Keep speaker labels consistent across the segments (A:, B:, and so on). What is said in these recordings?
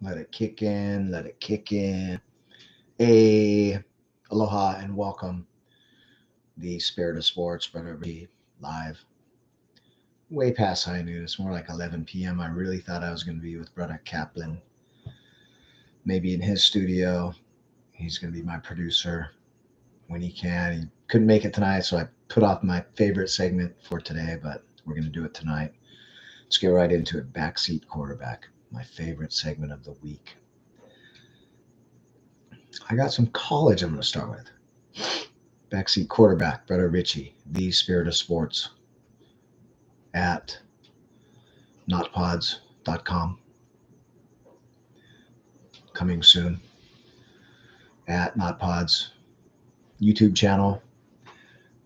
A: Let it kick in. Let it kick in. A aloha and welcome. The Spirit of Sports, Brother B, live. Way past high noon. It's more like 11 p.m. I really thought I was going to be with Brother Kaplan, maybe in his studio. He's going to be my producer when he can. He couldn't make it tonight, so I put off my favorite segment for today, but we're going to do it tonight. Let's get right into it. Backseat quarterback, my favorite segment of the week. I got some college I'm going to start with. Backseat quarterback, Brother Richie, the Spirit of Sports at notpods.com. Coming soon at Notpods YouTube channel.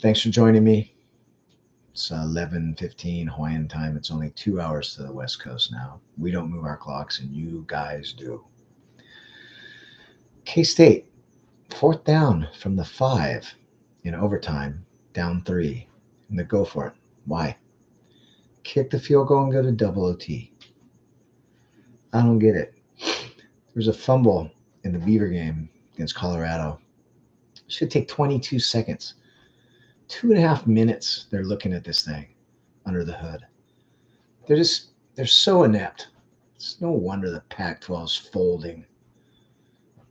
A: Thanks for joining me. It's 11:15 Hawaiian time. It's only 2 hours to the West Coast now. We don't move our clocks, and you guys do. K-State, fourth down from the 5 in overtime, down 3. And they go for it. Why? Kick the field goal and go to double OT. I don't get it. There was a fumble in the Beaver game against Colorado. It should take 22 seconds. 2.5 minutes they're looking at this thing under the hood. They're so inept. It's no wonder the Pac-12 is folding.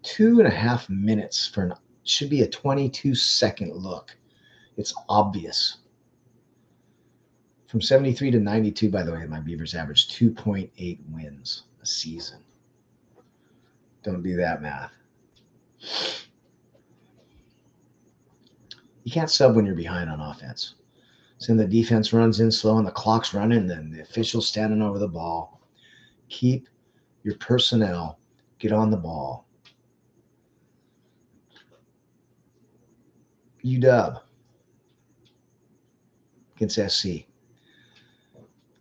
A: 2.5 minutes for should be a 22-second look. It's obvious. From 73 to 92, by the way, my Beavers averaged 2.8 wins a season. Don't do that math. You can't sub when you're behind on offense. So then the defense runs in slow and the clock's running, then the official's standing over the ball. Keep your personnel, get on the ball. UW against SC.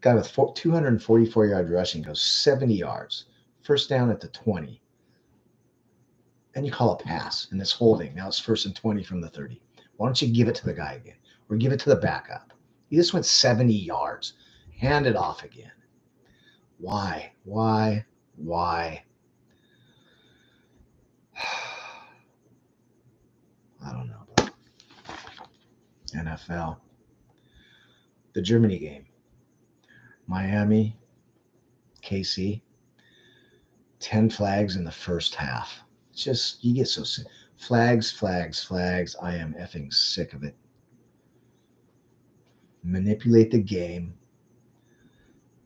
A: Guy with 244-yard rushing goes 70 yards. First down at the 20. And you call a pass, and it's holding. Now it's 1st and 20 from the 30. Why don't you give it to the guy again? Or give it to the backup? You just went 70 yards. Hand it off again. Why? I don't know. NFL. The Germany game. Miami, KC. 10 flags in the first half. It's just, you get so sick. Flags. I am effing sick of it. Manipulate the game.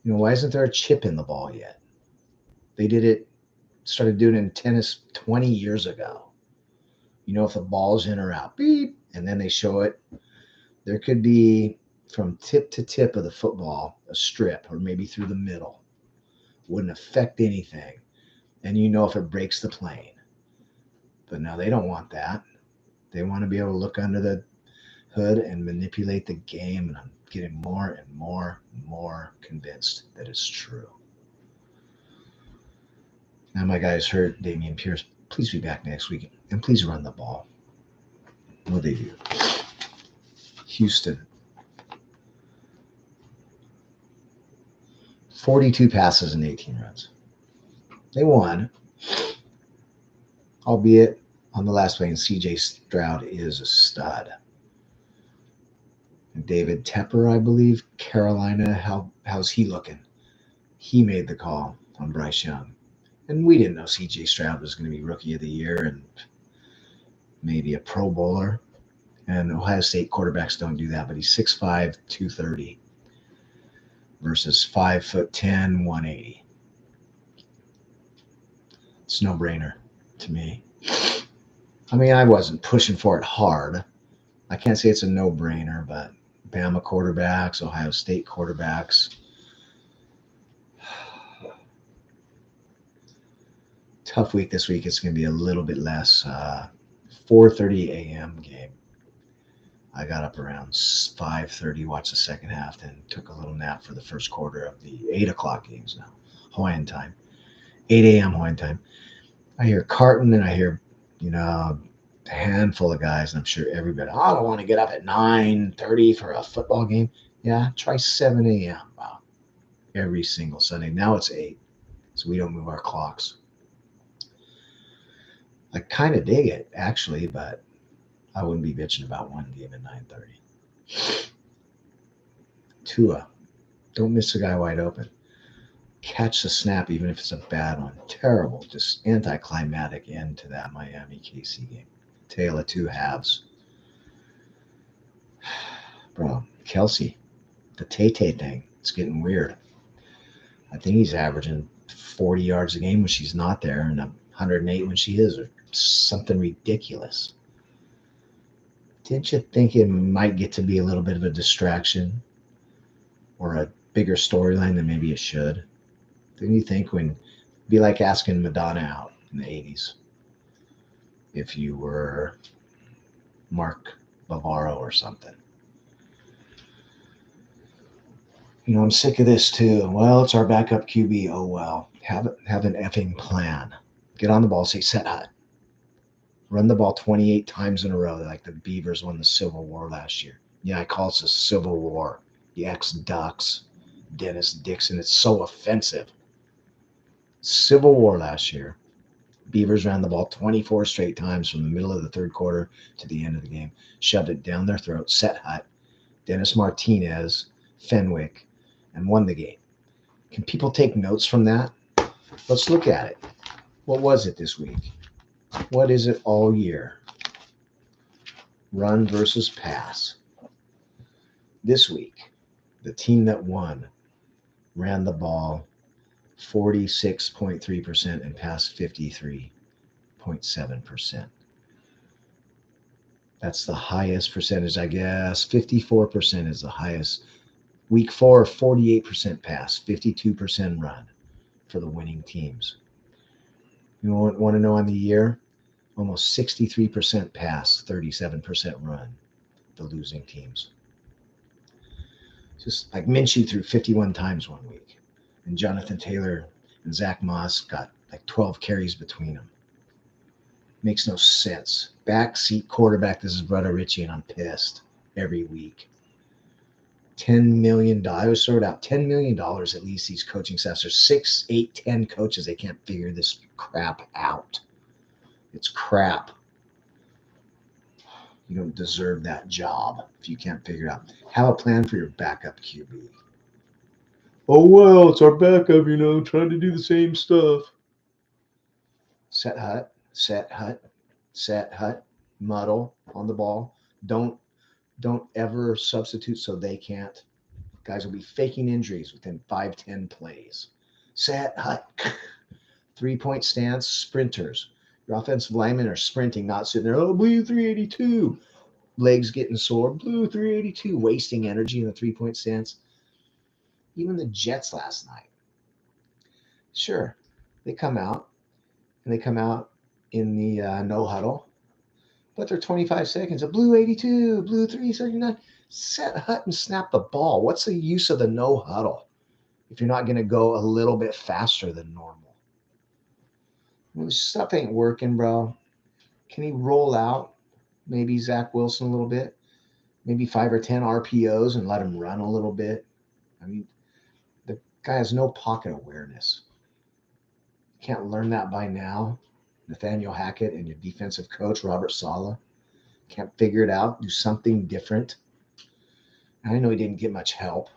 A: You know, why isn't there a chip in the ball yet? They started doing it in tennis 20 years ago. You know, if the ball's in or out, beep, and then they show it. There could be from tip to tip of the football, a strip, or maybe through the middle. Wouldn't affect anything. And you know if it breaks the plane. But no, they don't want that. They want to be able to look under the hood and manipulate the game, and I'm getting more and more convinced that it's true. Now my guy's hurt, Damian Pierce. Please be back next week, and please run the ball. What they do. Houston. 42 passes and 18 runs. They won, albeit on the last play, and C.J. Stroud is a stud. And David Tepper, I believe, Carolina, how's he looking? He made the call on Bryce Young. And we didn't know C.J. Stroud was going to be Rookie of the Year and maybe a Pro Bowler. And Ohio State quarterbacks don't do that, but he's 6'5", 230 versus 5'10", 180. It's a no-brainer to me. I mean, I wasn't pushing for it hard. I can't say it's a no-brainer, but Bama quarterbacks, Ohio State quarterbacks. Tough week this week. It's going to be a little bit less. 4:30 a.m. game. I got up around 5:30, watched the second half, then took a little nap for the first quarter of the 8 o'clock games now, Hawaiian time. 8 a.m. Hawaiian time. I hear Carton and I hear, a handful of guys, and I'm sure everybody, I don't want to get up at 9:30 for a football game. Yeah, try 7 a.m. Wow. Every single Sunday. Now it's 8, so we don't move our clocks. I kind of dig it, actually, but I wouldn't be bitching about one game at 9:30. Tua, don't miss the guy wide open. Catch the snap, even if it's a bad one. Terrible, just anticlimactic end to that Miami KC game. Tale of two halves. Bro, Kelsey, the Tay-Tay thing, it's getting weird. I think he's averaging 40 yards a game when she's not there and 108 when she is, or something ridiculous. Didn't you think it might get to be a little bit of a distraction or a bigger storyline than maybe it should? Didn't you think when be like asking Madonna out in the 80s if you were Mark Bavaro or something? I'm sick of this too. Well, it's our backup QB. Oh well. Have an effing plan. Get on the ball, say set hut. Run the ball 28 times in a row, like the Beavers won the Civil War last year. Yeah, I call it the Civil War. The ex-Ducks, Dennis Dixon. It's so offensive. Civil War last year. Beavers ran the ball 24 straight times from the middle of the third quarter to the end of the game. Shoved it down their throat. Set hut. Dennis Martinez, Fenwick, and won the game. Can people take notes from that? Let's look at it. What was it this week? What is it all year? Run versus pass. This week, the team that won ran the ball 46.3% and passed 53.7%. That's the highest percentage, I guess. 54% is the highest. Week 4, 48% pass, 52% run for the winning teams. You want to know on the year? Almost 63% pass, 37% run, the losing teams. Just like Minshew threw 51 times one week, and Jonathan Taylor and Zach Moss got like 12 carries between them. Makes no sense. Backseat quarterback, this is Brother Richie, and I'm pissed every week. $10 million. I was sorted out $10 million at least these coaching staffs. There's 6, 8, 10 coaches. They can't figure this crap out. It's crap. You don't deserve that job if you can't figure it out. Have a plan for your backup QB. Oh, well, it's our backup, trying to do the same stuff. Set hut, set hut, set hut, muddle on the ball. Don't ever substitute so they can't. Guys will be faking injuries within 5-10 plays. Set hut. 3-point stance, sprinters. Your offensive linemen are sprinting, not sitting there, blue 382. Legs getting sore, blue 382, wasting energy in the 3-point stance. Even the Jets last night. Sure, they come out in the no huddle, but they're 25 seconds. A blue 82, blue 339. Set hut and snap the ball. What's the use of the no huddle if you're not going to go a little bit faster than normal? This stuff ain't working, bro. Can he roll out maybe Zach Wilson a little bit? Maybe 5 or 10 RPOs and let him run a little bit? I mean, the guy has no pocket awareness. You can't learn that by now. Nathaniel Hackett and your defensive coach, Robert Saleh, can't figure it out. Do something different. I know he didn't get much help.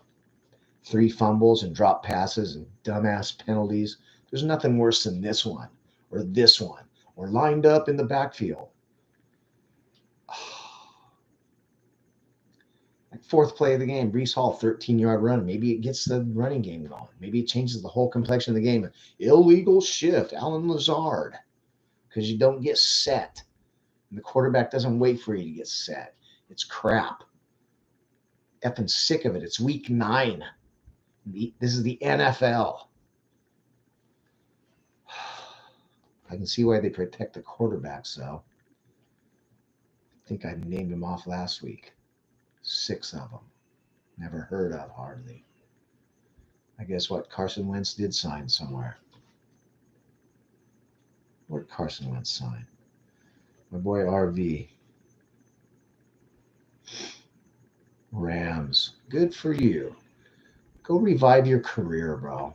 A: 3 fumbles and drop passes and dumbass penalties. There's nothing worse than this one or lined up in the backfield. Like 4th play of the game, Breece Hall, 13-yard run. Maybe it gets the running game going. Maybe it changes the whole complexion of the game. Illegal shift, Alan Lazard, because you don't get set. And the quarterback doesn't wait for you to get set. It's crap. Effing sick of it. It's week 9. This is the NFL. I can see why they protect the quarterbacks, though. I think I named them off last week. 6 of them. Never heard of, hardly. I guess what? Carson Wentz did sign somewhere. Where did Carson Wentz sign? My boy RV. Rams. Good for you. Go revive your career, bro.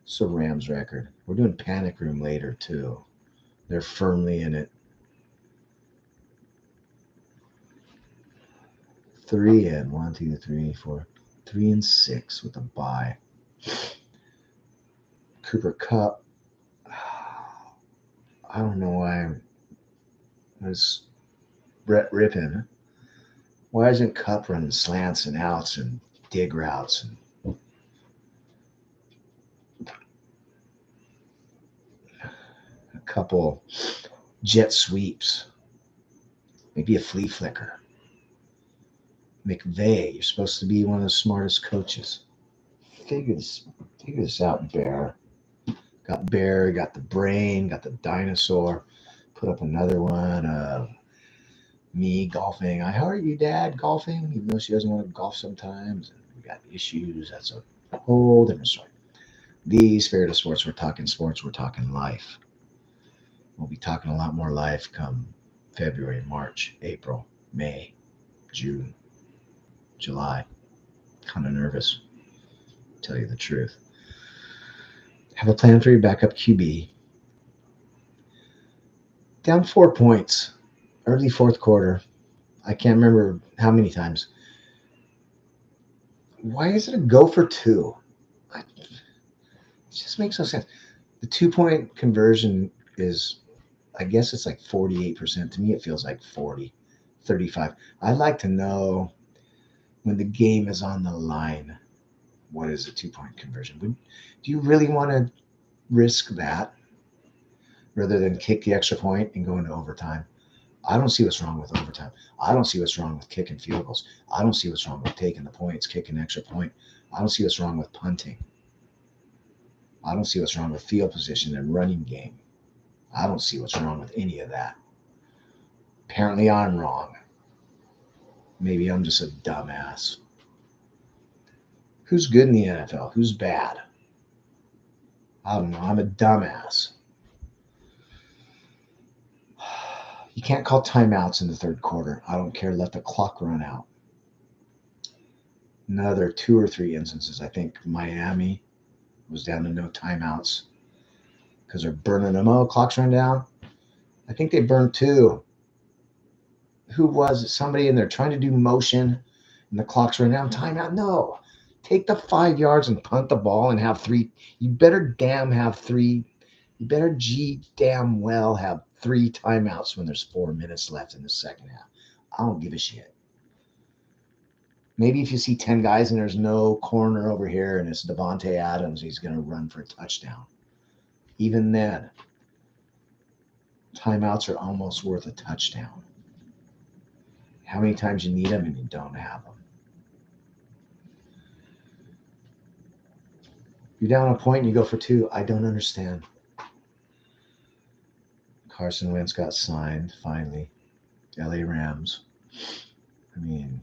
A: It's a Rams record. We're doing Panic Room later, too. They're firmly in it. 3 in. 1, 2, 3, 4. 3 and 6 with a bye. Cooper Kupp. I don't know why I was Brett ripping. Why isn't Kupp running slants and outs and dig routes and a couple jet sweeps? Maybe a flea flicker. McVay, you're supposed to be one of the smartest coaches. Figure this out, Bear. Got Bear, got the brain, got the dinosaur. Put up another one of me golfing. How are you, Dad, golfing? Even though she doesn't want to golf sometimes. And we got issues. That's a whole different story. The Spirit of Sports, we're talking life. We'll be talking a lot more life come February, March, April, May, June, July. Kind of nervous, to tell you the truth. Have a plan for your backup QB. Down 4 points, early fourth quarter. I can't remember how many times. Why is it a go for 2? It just makes no sense. The 2-point conversion is, I guess it's like 48%. To me, it feels like 40, 35. I'd like to know when the game is on the line, what is a 2-point conversion? Do you really want to risk that rather than kick the extra point and go into overtime? I don't see what's wrong with overtime. I don't see what's wrong with kicking field goals. I don't see what's wrong with taking the points, kicking an extra point. I don't see what's wrong with punting. I don't see what's wrong with field position and running game. I don't see what's wrong with any of that. Apparently I'm wrong. Maybe I'm just a dumbass. Who's good in the NFL? Who's bad? I don't know. I'm a dumbass. You can't call timeouts in the third quarter. I don't care. Let the clock run out. Another 2 or 3 instances. I think Miami was down to no timeouts because they're burning them. Oh, clock's run down. I think they burned 2. Who was it? Somebody in there trying to do motion and the clock's run down. Timeout. No. Take the 5 yards and punt the ball and have 3. You better damn have 3. You better damn well have 3 timeouts when there's 4 minutes left in the second half. I don't give a shit. Maybe if you see 10 guys and there's no corner over here and it's Devontae Adams, he's going to run for a touchdown. Even then, timeouts are almost worth a touchdown. How many times you need them and you don't have them? You're down a point and you go for 2. I don't understand. Carson Wentz got signed, finally. LA Rams. I mean,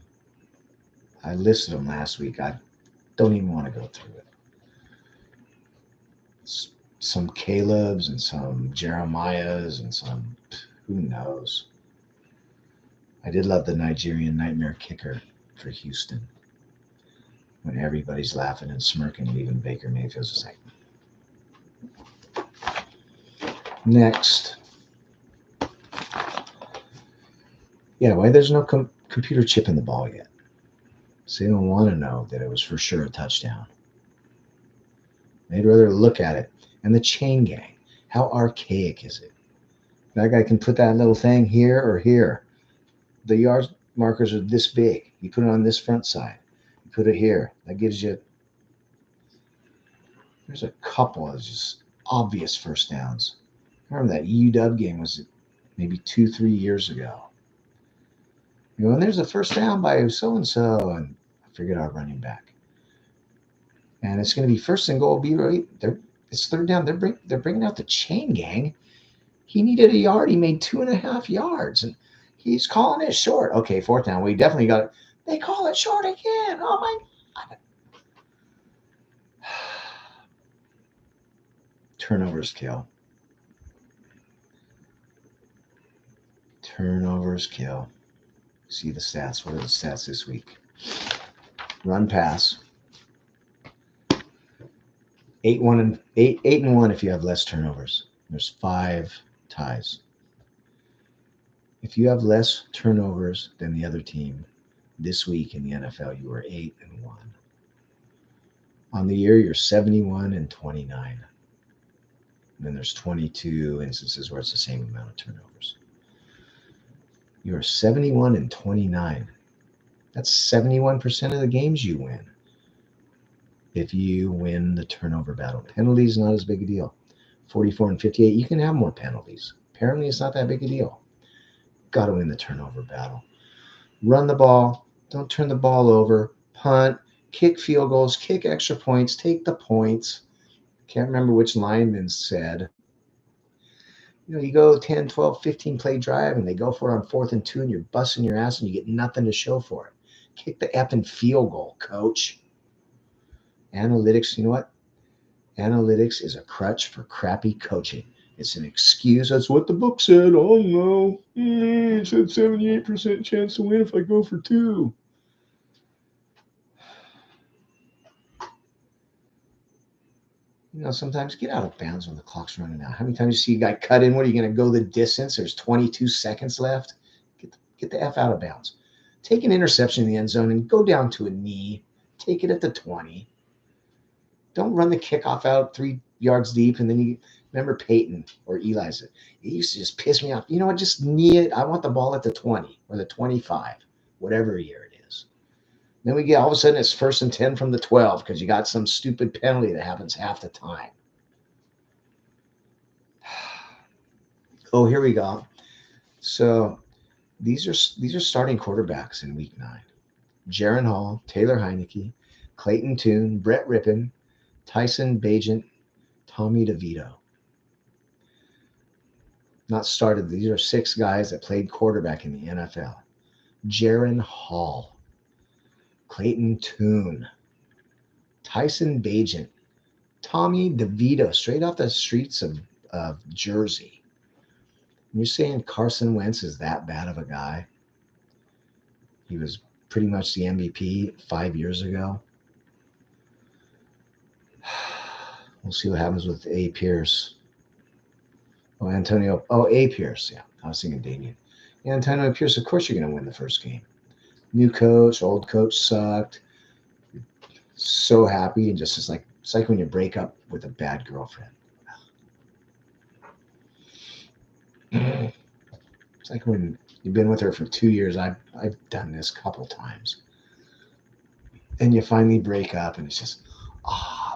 A: I listed them last week. I don't even want to go through it. Some Caleb's and some Jeremiah's and some, who knows. I did love the Nigerian nightmare kicker for Houston. When everybody's laughing and smirking, and even Baker Mayfield's just like. Next. Yeah, why there's no computer chip in the ball yet? So they don't want to know that it was for sure a touchdown. They'd rather look at it. And the chain gang, how archaic is it? That guy can put that little thing here or here. The yard markers are this big. You put it on this front side. You put it here. That gives you. There's a couple of just obvious first downs. I remember that UW game was maybe 2-3 years ago. You know, and there's a first down by so-and-so, and I forget our running back. And it's going to be first and goal. Be right. It's third down. They're bringing out the chain gang. He needed a yard. He made 2.5 yards, and he's calling it short. Okay, fourth down. We definitely got it. They call it short again. Oh my God. Turnovers kill. Turnovers kill. See the stats. What are the stats this week? Run pass. 8-1 if you have less turnovers. There's 5 ties. If you have less turnovers than the other team this week in the NFL, you are 8-1. On the year, you're 71-29. And then there's 22 instances where it's the same amount of turnovers. You are 71-29. That's 71% of the games you win. If you win the turnover battle, penalties not as big a deal. 44-58, you can have more penalties. Apparently, it's not that big a deal. Got to win the turnover battle. Run the ball. Don't turn the ball over. Punt. Kick field goals. Kick extra points. Take the points. Can't remember which lineman said, you go 10, 12, 15 play drive and they go for it on 4th and 2 and you're busting your ass and you get nothing to show for it. Kick the effing field goal, coach. Analytics, you know what? Analytics is a crutch for crappy coaching. It's an excuse. That's what the book said. Oh, no. It said 78% chance to win if I go for 2. Sometimes get out of bounds when the clock's running out. How many times you see a guy cut in? What are you going to go the distance? There's 22 seconds left. Get the F out of bounds. Take an interception in the end zone and go down to a knee. Take it at the 20. Don't run the kickoff out 3 yards deep. And then you remember Peyton or Eli's. It used to just piss me off. You know what? Just knee it. I want the ball at the 20 or the 25, whatever year it is. Then we get all of a sudden it's 1st and 10 from the 12 because you got some stupid penalty that happens half the time. Oh, here we go. So these are starting quarterbacks in week 9. Jaron Hall, Taylor Heineke, Clayton Tune, Brett Rippon, Tyson Bagent, Tommy DeVito. Not started. These are 6 guys that played quarterback in the NFL. Jaron Hall, Clayton Tune, Tyson Bagent, Tommy DeVito, straight off the streets of Jersey. And you're saying Carson Wentz is that bad of a guy? He was pretty much the MVP 5 years ago. We'll see what happens with A. Pierce. A. Pierce. Yeah, I was thinking Damian. Yeah, Antonio Pierce, of course you're going to win the first game. New coach, old coach sucked. You're so happy, and it's like when you break up with a bad girlfriend. It's like when you've been with her for 2 years. I've done this a couple times. And you finally break up, and it's just,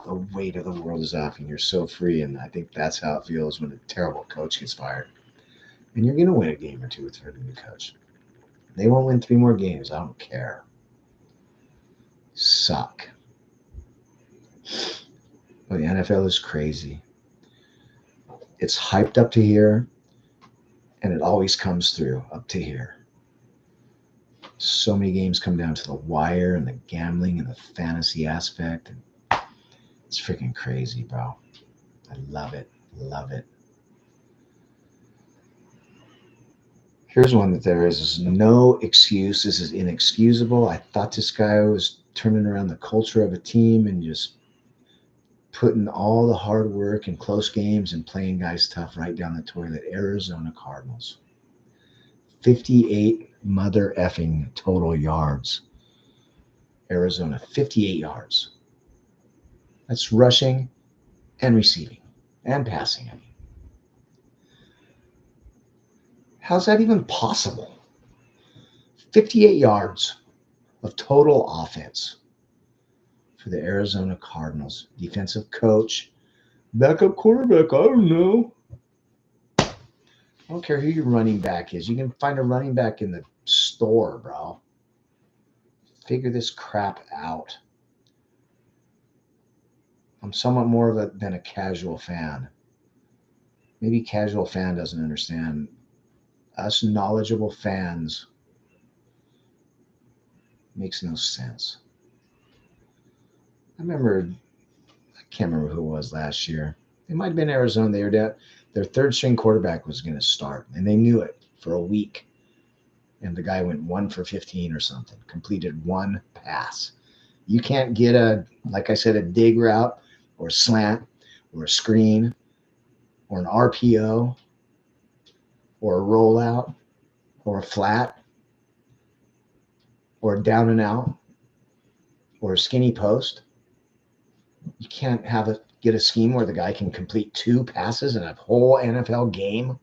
A: the weight of the world is off, and you're so free. And I think that's how it feels when a terrible coach gets fired. And you're going to win a game or two with her new coach. They won't win 3 more games. I don't care. Suck. But the NFL is crazy. It's hyped up to here, and it always comes through up to here. So many games come down to the wire and the gambling and the fantasy aspect. And it's freaking crazy, bro. I love it. Love it. Here's one that there is no excuse. This is inexcusable. I thought this guy was turning around the culture of a team and just putting all the hard work and close games and playing guys tough right down the toilet. Arizona Cardinals. 58 mother effing total yards. Arizona, 58 yards. That's rushing and receiving and passing. I mean, how's that even possible? 58 yards of total offense for the Arizona Cardinals. Defensive coach, backup quarterback, I don't know. I don't care who your running back is. You can find a running back in the store, bro. Figure this crap out. I'm somewhat more than a casual fan. Maybe casual fan doesn't understand. Us knowledgeable fans makes no sense. I can't remember who it was last year. It might have been Arizona. They were down. Their 3rd string quarterback was going to start, and they knew it for a week. And the guy went 1 for 15 or something, completed 1 pass. You can't get like I said, a dig route or a slant or a screen or an RPO or a rollout or a flat or a down and out or a skinny post. You can't get a scheme where the guy can complete 2 passes in a whole NFL game.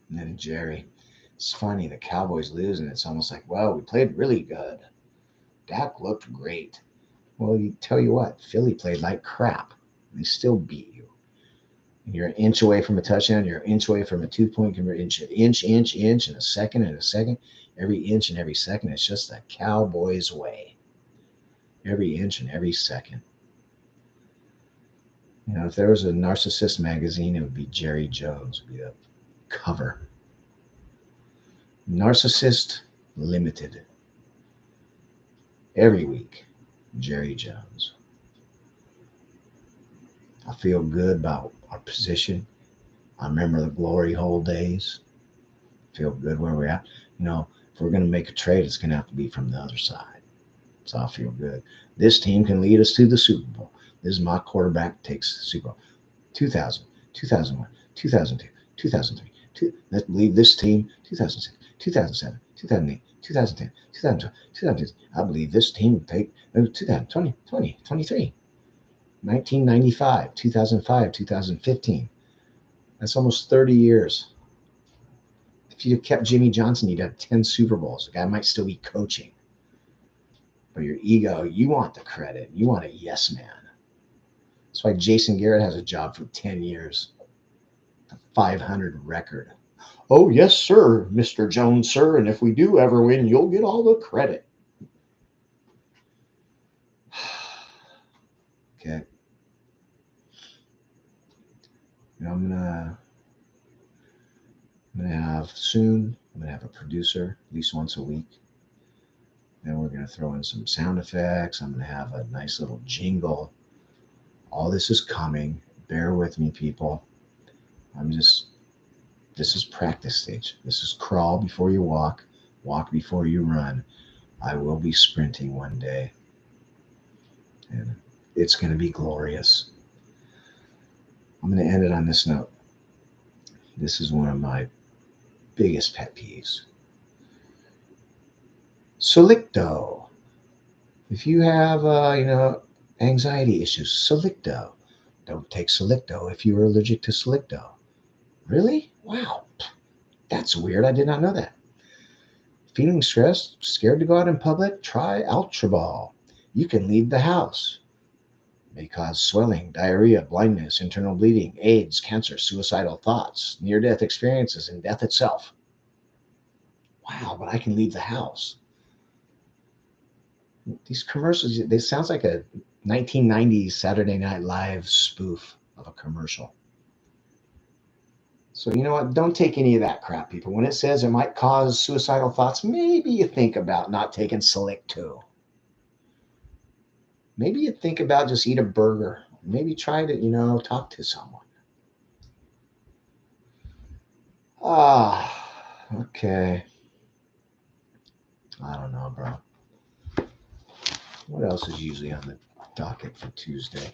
A: And then Jerry, it's funny, the Cowboys lose, and it's almost like, well, we played really good. Dak looked great. Well, tell you what, Philly played like crap. They still beat you. And you're an inch away from a touchdown. You're an inch away from a 2-point conversion. Inch, and a second. Every inch and every second. It's just the Cowboys' way. Every inch and every second. If there was a narcissist magazine, it would be Jerry Jones. It would be the cover. Narcissist Limited. Every week, Jerry Jones. I feel good about our position. I remember the glory hole days. Feel good where we're at. If we're going to make a trade, it's going to have to be from the other side. So I feel good. This team can lead us to the Super Bowl. This is my quarterback takes the Super Bowl. 2000, 2001, 2002, 2003. Let's believe this team. 2006, 2007, 2008, 2010, 2012, 2015. I believe this team will take 2020, 23. 1995, 2005, 2015. That's almost 30 years. If you'd have kept Jimmy Johnson, you'd have 10 Super Bowls. The guy might still be coaching. But your ego, you want the credit. You want a yes man. That's why Jason Garrett has a job for 10 years. A 500 record. Oh, yes, sir, Mr. Jones, sir. And if we do ever win, you'll get all the credit. Okay. I'm gonna have a producer at least once a week. Then we're gonna throw in some sound effects. I'm gonna have a nice little jingle. All this is coming. Bear with me, people. This is practice stage. This is crawl before you walk before you run. I will be sprinting one day. And it's going to be glorious. I'm going to end it on this note. This is one of my biggest pet peeves. Selicto. If you have, anxiety issues, Selicto. Don't take Selicto if you are allergic to Selicto. Really? Wow. That's weird. I did not know that. Feeling stressed, scared to go out in public? Try Ultraball. You can leave the house. May cause swelling, diarrhea, blindness, internal bleeding, AIDS, cancer, suicidal thoughts, near-death experiences, and death itself. Wow, but I can leave the house. These commercials, they sound like a 1990s Saturday Night Live spoof of a commercial. So you know what? Don't take any of that crap, people. When it says it might cause suicidal thoughts, maybe you think about not taking Selicto. Maybe you think about just eat a burger. Maybe try to, talk to someone. Okay. I don't know, bro. What else is usually on the docket for Tuesday?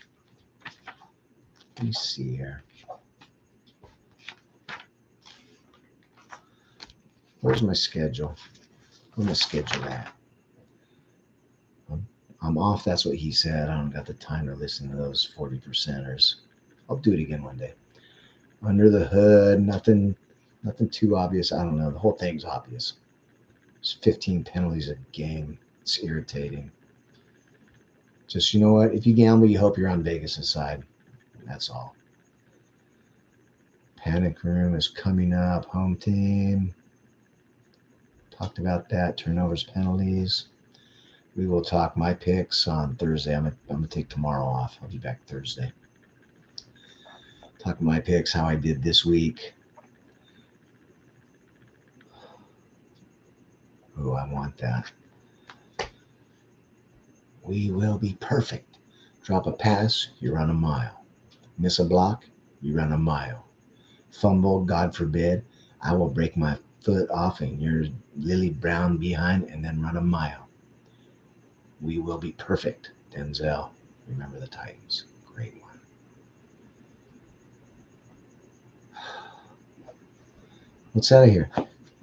A: Let me see here. Where's my schedule? Where's my schedule at? I'm off. That's what he said. I don't got the time to listen to those 40%ers. I'll do it again one day. Under the hood, nothing too obvious. I don't know. The whole thing's obvious. It's 15 penalties a game. It's irritating. Just, you know what? If you gamble, you hope you're on Vegas' side. That's all. Panic room is coming up. Home team. Talked about that. Turnovers, penalties. We will talk my picks on Thursday. I'm gonna take tomorrow off. I'll be back Thursday. Talk my picks, how I did this week. Oh, I want that. We will be perfect. Drop a pass, you run a mile. Miss a block, you run a mile. Fumble, God forbid, I will break my foot off and you're Lily Brown behind and then run a mile. We will be perfect. Denzel. Remember the Titans. Great one. What's out of here?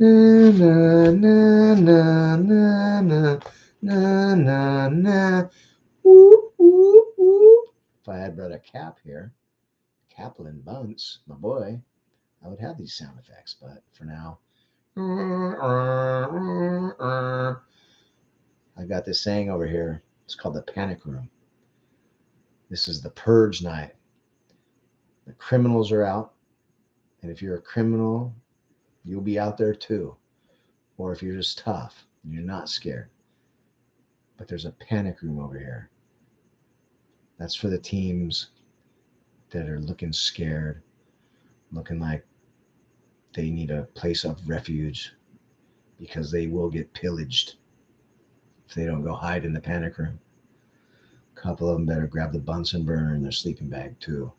A: Na, na, na, na, na, na, na, na, na. Woo, woo, woo. If I had brought a cap here, Kaplan Bunce, my boy, I would have these sound effects. But for now, I got this saying over here. It's called the panic room. This is the purge night. The criminals are out. And if you're a criminal, you'll be out there too. Or if you're just tough and you're not scared. But there's a panic room over here. That's for the teams that are looking scared, looking like they need a place of refuge because they will get pillaged if they don't go hide in the panic room. A couple of them better grab the Bunsen burner in their sleeping bag too.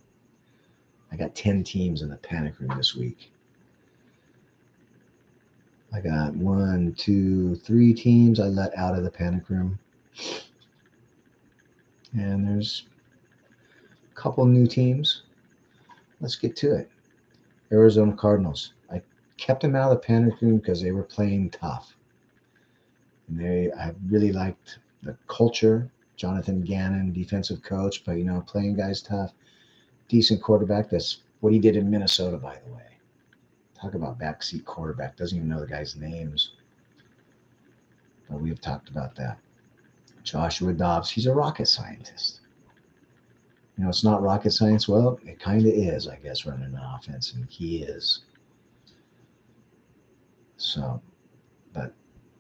A: I got 10 teams in the panic room this week. I got 1, 2, 3 teams I let out of the panic room. And there's a couple new teams. Let's get to it. Arizona Cardinals. I kept them out of the panic room because they were playing tough. And I really liked the culture. Jonathan Gannon, defensive coach, but playing guys tough. Decent quarterback. That's what he did in Minnesota, by the way. Talk about backseat quarterback. Doesn't even know the guys' names. But we have talked about that. Joshua Dobbs. He's a rocket scientist. It's not rocket science. Well, it kind of is, I guess, running an offense, and he is. So, but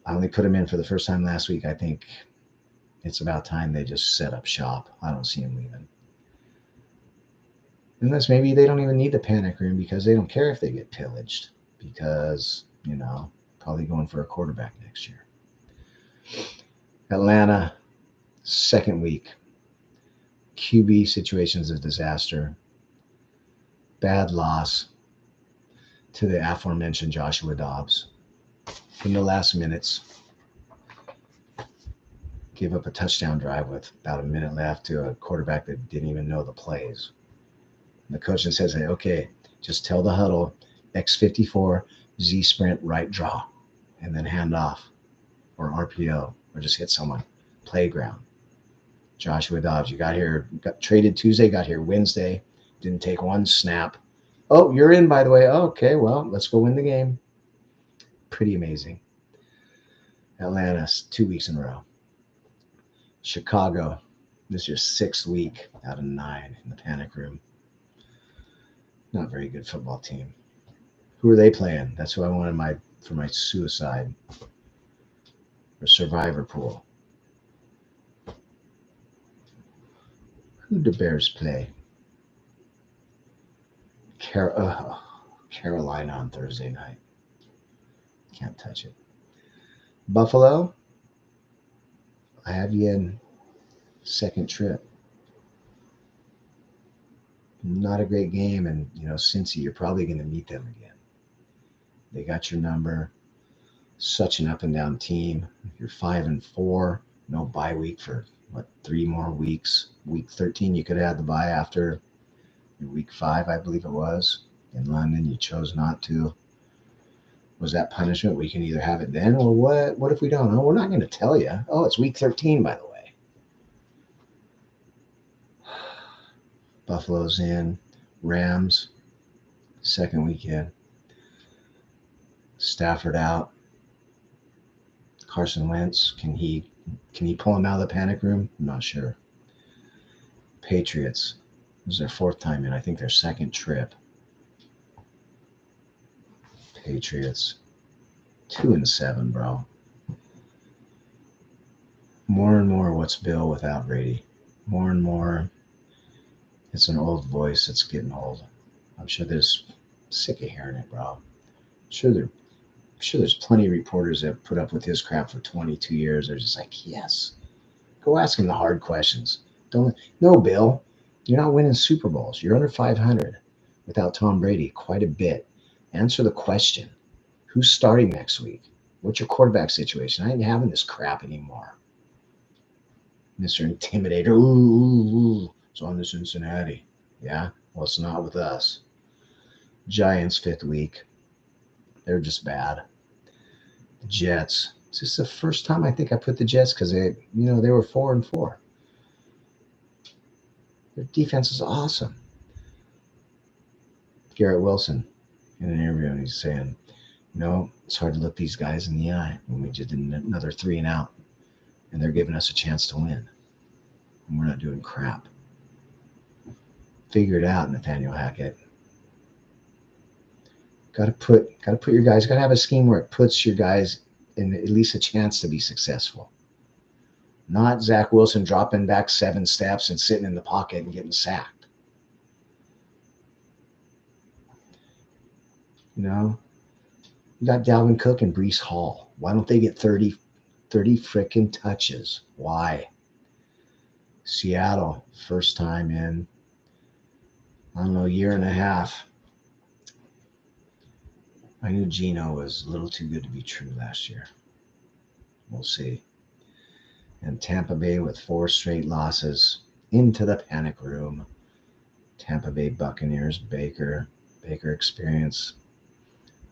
A: I only put him in for the first time last week. I think it's about time they just set up shop. I don't see him leaving. Unless maybe they don't even need the panic room because they don't care if they get pillaged because, probably going for a quarterback next year. Atlanta, second week. QB situation is a disaster. Bad loss to the aforementioned Joshua Dobbs. In the last minutes, gave up a touchdown drive with about a minute left to a quarterback that didn't even know the plays. And the coach then says, hey, okay, just tell the huddle, X54, Z sprint, right draw, and then hand off or RPO or just hit someone. Playground. Joshua Dobbs, you got traded Tuesday, got here Wednesday, didn't take one snap. Oh, you're in, by the way. Oh, okay, well, let's go win the game. Pretty amazing. Atlanta, 2 weeks in a row. Chicago, this is your 6th week out of 9 in the panic room. Not a very good football team. Who are they playing? That's who I wanted for my suicide or survivor pool. Who do the Bears play? Carolina on Thursday night. Can't touch it. Buffalo, I have you in second trip. Not a great game, and Cincy, you're probably going to meet them again. They got your number. Such an up and down team. You're 5-4. No bye week for 3 more weeks. Week 13, you could have had the bye after week 5, I believe it was. In London, you chose not to. Was that punishment? We can either have it then or what? What if we don't? Oh, we're not going to tell you. Oh, it's week 13, by the way. Buffalo's in. Rams, second weekend. Stafford out. Carson Wentz, can he pull him out of the panic room? I'm not sure. Patriots, this is their 4th time in. I think their 2nd trip. Patriots, 2-7, bro. More and more, what's Bill without Brady? More and more, it's an old voice that's getting old. I'm sure there's sick of hearing it, bro. I'm sure there's plenty of reporters that have put up with his crap for 22 years. They're just like, yes, go ask him the hard questions. No, Bill, you're not winning Super Bowls. You're under 500 without Tom Brady, quite a bit. Answer the question. Who's starting next week? What's your quarterback situation? I ain't having this crap anymore. Mr. Intimidator. Ooh, it's on to Cincinnati. Yeah? Well, it's not with us. Giants, 5th week. They're just bad. The Jets. It's just the first time I think I put the Jets because they were 4-4. Their defense is awesome. Garrett Wilson in an interview, and he's saying, it's hard to look these guys in the eye when we just did another 3 and out, and they're giving us a chance to win, and we're not doing crap. Figure it out, Nathaniel Hackett. Got to put your guys. Got to have a scheme where it puts your guys in at least a chance to be successful. Not Zach Wilson dropping back 7 steps and sitting in the pocket and getting sacked. You got Dalvin Cook and Breece Hall. Why don't they get 30 freaking touches? Why? Seattle, first time in, I don't know, year and a half. I knew Geno was a little too good to be true last year. We'll see. And Tampa Bay with 4 straight losses into the panic room. Tampa Bay Buccaneers, Baker experience.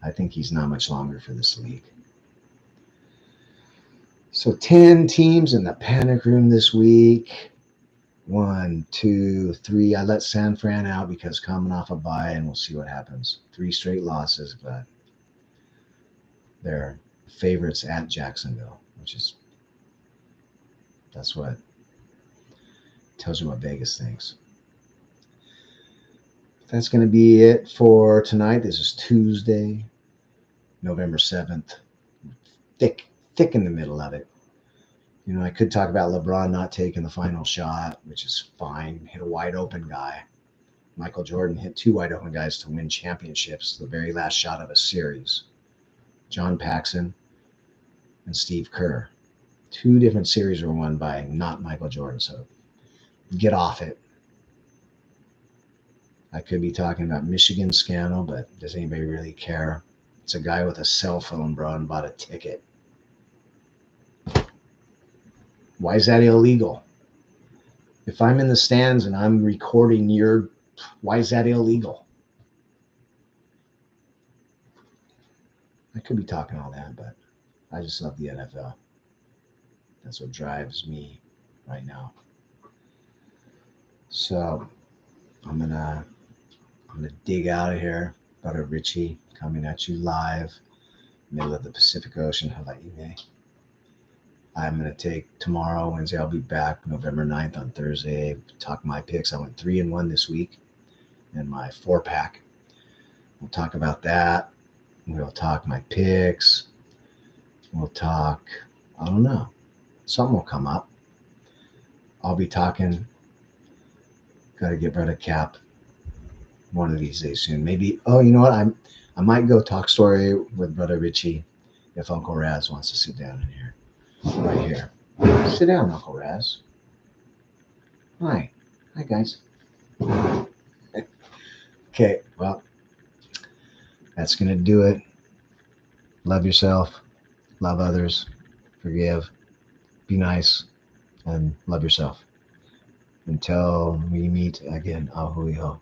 A: I think he's not much longer for this league. So 10 teams in the panic room this week. 1, 2, 3. I let San Fran out because coming off a bye, and we'll see what happens. 3 straight losses, but they're favorites at Jacksonville, that's what tells you what Vegas thinks. That's going to be it for tonight. This is Tuesday, November 7th. Thick in the middle of it. I could talk about LeBron not taking the final shot, which is fine. Hit a wide open guy. Michael Jordan hit 2 wide open guys to win championships, the very last shot of a series. John Paxson and Steve Kerr. 2 different series were won by not Michael Jordan, so get off it. I could be talking about Michigan scandal, but does anybody really care? It's a guy with a cell phone, bro, and bought a ticket. Why is that illegal? If I'm in the stands and I'm recording why is that illegal? I could be talking all that, but I just love the NFL. That's what drives me right now. So I'm gonna dig out of here. Brother Richie coming at you live, middle of the Pacific Ocean. How about you, May? I'm going to take tomorrow, Wednesday, I'll be back November 9th on Thursday. Talk my picks. I went 3-1 this week in my 4-pack. We'll talk about that. We'll talk my picks. We'll talk, I don't know. Something will come up. I'll be talking. Got to get Brother Cap one of these days soon. Maybe, you know what? I might go talk story with Brother Richie if Uncle Raz wants to sit down in here. Right here. Sit down, Uncle Raz. Hi, guys. Okay, well, that's going to do it. Love yourself. Love others. Forgive. Be nice. And love yourself. Until we meet again, ahui ho.